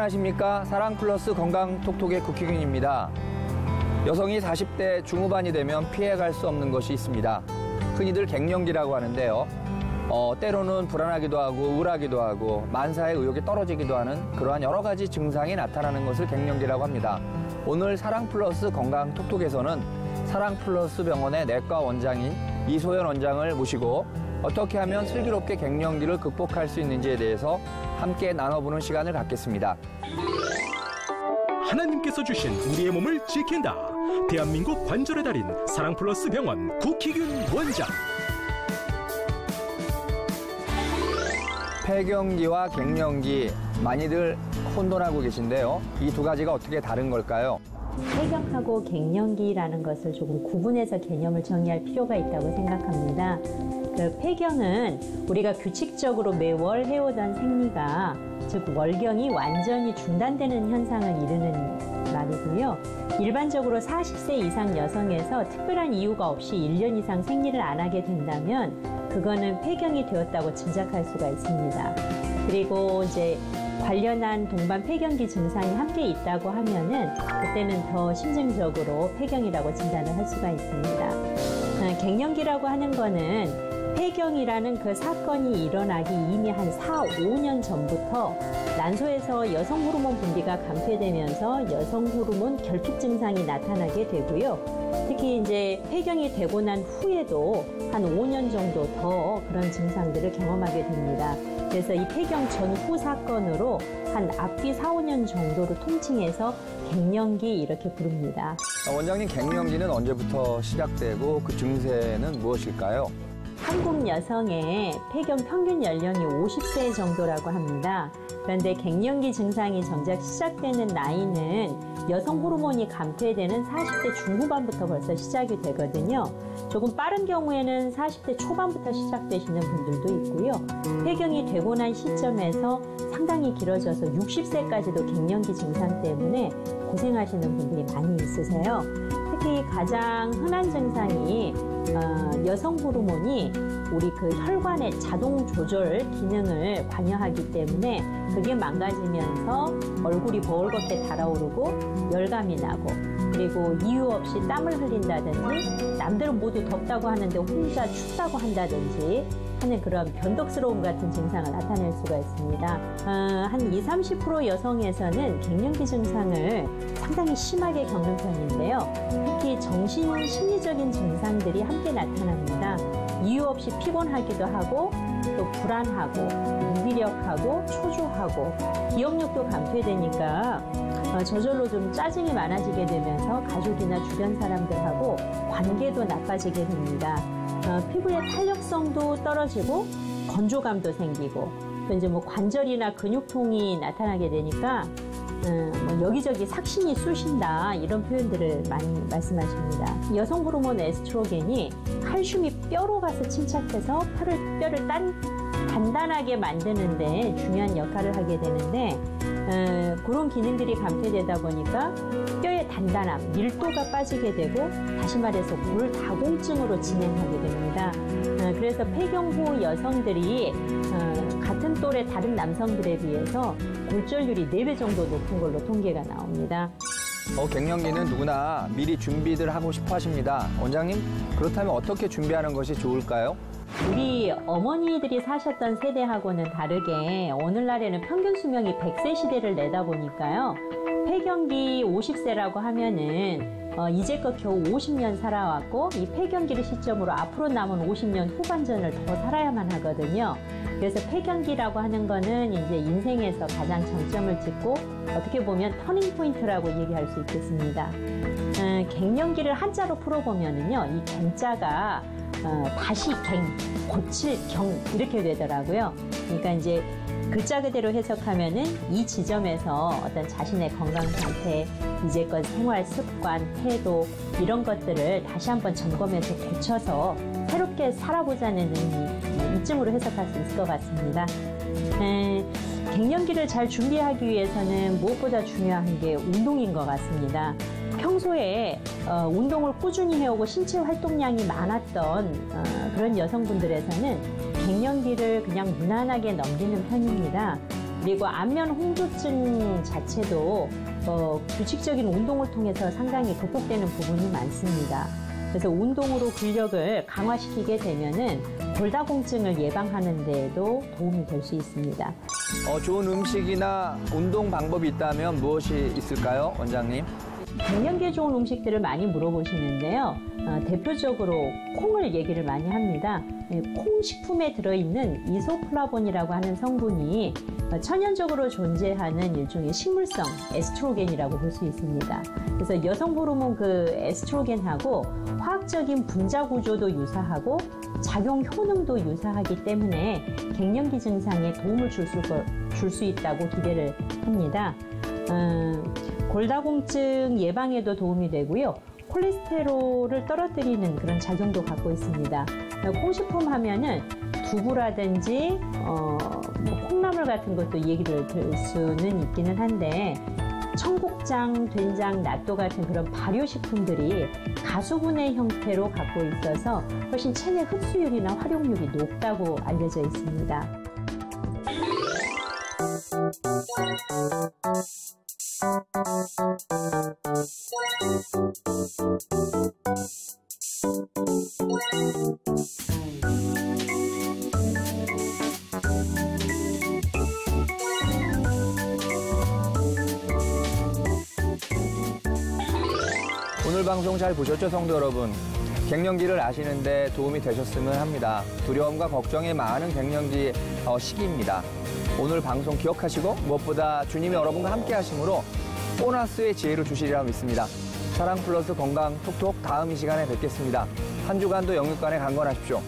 안녕하십니까. 사랑플러스 건강톡톡의 국희균입니다. 여성이 40대 중후반이 되면 피해갈 수 없는 것이 있습니다. 흔히들 갱년기라고 하는데요. 때로는 불안하기도 하고 우울하기도 하고 만사의 의욕이 떨어지기도 하는 그러한 여러 가지 증상이 나타나는 것을 갱년기라고 합니다. 오늘 사랑플러스 건강톡톡에서는 사랑플러스 병원의 내과 원장인 이소연 원장을 모시고 어떻게 하면 슬기롭게 갱년기를 극복할 수 있는지에 대해서 함께 나눠보는 시간을 갖겠습니다. 하나님께서 주신 우리의 몸을 지킨다. 대한민국 관절의 달인 사랑플러스 병원 국희균 원장. 폐경기와 갱년기 많이들 혼돈하고 계신데요. 이 두 가지가 어떻게 다른 걸까요? 폐경하고 갱년기라는 것을 조금 구분해서 개념을 정의할 필요가 있다고 생각합니다. 폐경은 우리가 규칙적으로 매월 해오던 생리가 즉 월경이 완전히 중단되는 현상을 이르는 말이고요. 일반적으로 40세 이상 여성에서 특별한 이유가 없이 1년 이상 생리를 안 하게 된다면 그거는 폐경이 되었다고 짐작할 수가 있습니다. 그리고 이제 관련한 동반 폐경기 증상이 함께 있다고 하면은 그때는 더 심층적으로 폐경이라고 진단을 할 수가 있습니다. 갱년기라고 하는 거는 폐경이라는 그 사건이 일어나기 이미 한 4, 5년 전부터 난소에서 여성 호르몬 분비가 감퇴되면서 여성 호르몬 결핍 증상이 나타나게 되고요. 특히 이제 폐경이 되고 난 후에도 한 5년 정도 더 그런 증상들을 경험하게 됩니다. 그래서 이 폐경 전후 사건으로 한 앞뒤 4, 5년 정도를 통칭해서 갱년기 이렇게 부릅니다. 원장님, 갱년기는 언제부터 시작되고 그 증세는 무엇일까요? 한국 여성의 폐경 평균 연령이 50세 정도라고 합니다. 그런데 갱년기 증상이 정작 시작되는 나이는 여성 호르몬이 감퇴되는 40대 중후반부터 벌써 시작이 되거든요. 조금 빠른 경우에는 40대 초반부터 시작되시는 분들도 있고요. 폐경이 되고 난 시점에서 상당히 길어져서 60세까지도 갱년기 증상 때문에 고생하시는 분들이 많이 있으세요. 특히 가장 흔한 증상이 여성 호르몬이 우리 그 혈관의 자동 조절 기능을 관여하기 때문에 그게 망가지면서 얼굴이 버글겁게 달아오르고 열감이 나고 그리고 이유 없이 땀을 흘린다든지 남들은 모두 덥다고 하는데 혼자 춥다고 한다든지 하는 그런 변덕스러움 같은 증상을 나타낼 수가 있습니다. 한 20, 30% 여성에서는 갱년기 증상을 상당히 심하게 겪는 편인데요. 특히 정신, 심리적인 증상들이 함께 나타납니다. 이유 없이 피곤하기도 하고 또 불안하고 무기력하고 초조하고 기억력도 감퇴되니까 저절로 좀 짜증이 많아지게 되면서 가족이나 주변 사람들하고 관계도 나빠지게 됩니다. 피부의 탄력성도 떨어지고 건조감도 생기고 또 이제 뭐 관절이나 근육통이 나타나게 되니까 여기저기 삭신이 쑤신다 이런 표현들을 많이 말씀하십니다. 여성 호르몬 에스트로겐이 칼슘이 뼈로 가서 침착해서 뼈를 단단하게 만드는 데 중요한 역할을 하게 되는데 그런 기능들이 감퇴되다 보니까 뼈의 단단함, 밀도가 빠지게 되고 다시 말해서 골다공증으로 진행하게 됩니다. 그래서 폐경 후 여성들이 같은 또래 다른 남성들에 비해서 골절률이 4배 정도 높은 걸로 통계가 나옵니다. 갱년기는 누구나 미리 준비들 하고 싶어 하십니다. 원장님, 그렇다면 어떻게 준비하는 것이 좋을까요? 우리 어머니들이 사셨던 세대하고는 다르게 오늘날에는 평균 수명이 100세 시대를 내다보니까요. 폐경기 50세라고 하면은 이제껏 겨우 50년 살아왔고 이 폐경기를 시점으로 앞으로 남은 50년 후반전을 더 살아야만 하거든요. 그래서 폐경기라고 하는 거는 이제 인생에서 가장 정점을 찍고 어떻게 보면 터닝 포인트라고 얘기할 수 있겠습니다. 갱년기를 한자로 풀어보면은요, 이 갱자가 다시 갱, 고칠 경 이렇게 되더라고요. 그러니까 이제 글자 그대로 해석하면은 이 지점에서 어떤 자신의 건강 상태, 이제껏 생활 습관, 태도 이런 것들을 다시 한번 점검해서 고쳐서 새롭게 살아보자는 이쯤으로 해석할 수 있을 것 같습니다. 갱년기를 잘 준비하기 위해서는 무엇보다 중요한 게 운동인 것 같습니다. 평소에 운동을 꾸준히 해오고 신체 활동량이 많았던 그런 여성분들에서는 갱년기를 그냥 무난하게 넘기는 편입니다. 그리고 안면 홍조증 자체도 규칙적인 운동을 통해서 상당히 극복되는 부분이 많습니다. 그래서 운동으로 근력을 강화시키게 되면은 골다공증을 예방하는 데에도 도움이 될 수 있습니다. 좋은 음식이나 운동 방법이 있다면 무엇이 있을까요, 원장님? 갱년기에 좋은 음식들을 많이 물어보시는데요. 대표적으로 콩을 얘기를 많이 합니다. 콩 식품에 들어있는 이소플라본이라고 하는 성분이 천연적으로 존재하는 일종의 식물성 에스트로겐이라고 볼 수 있습니다. 그래서 여성 호르몬 그 에스트로겐하고 화학적인 분자 구조도 유사하고 작용 효능도 유사하기 때문에 갱년기 증상에 도움을 줄 수 있다고 기대를 합니다. 골다공증 예방에도 도움이 되고요. 콜레스테롤을 떨어뜨리는 그런 작용도 갖고 있습니다. 콩식품 하면은 두부라든지 콩나물 같은 것도 얘기를 들 수는 있기는 한데 청국장, 된장, 낫또 같은 그런 발효식품들이 가수분해 형태로 갖고 있어서 훨씬 체내 흡수율이나 활용률이 높다고 알려져 있습니다. 오늘 방송 잘 보셨죠, 성도 여러분? 갱년기를 아시는데 도움이 되셨으면 합니다. 두려움과 걱정이 많은 갱년기 시기입니다. 오늘 방송 기억하시고 무엇보다 주님이 여러분과 함께 하심으로 보너스의 지혜를 주시리라 믿습니다. 사랑 플러스 건강 톡톡 다음 이 시간에 뵙겠습니다. 한 주간도 영육간에 강건하십시오.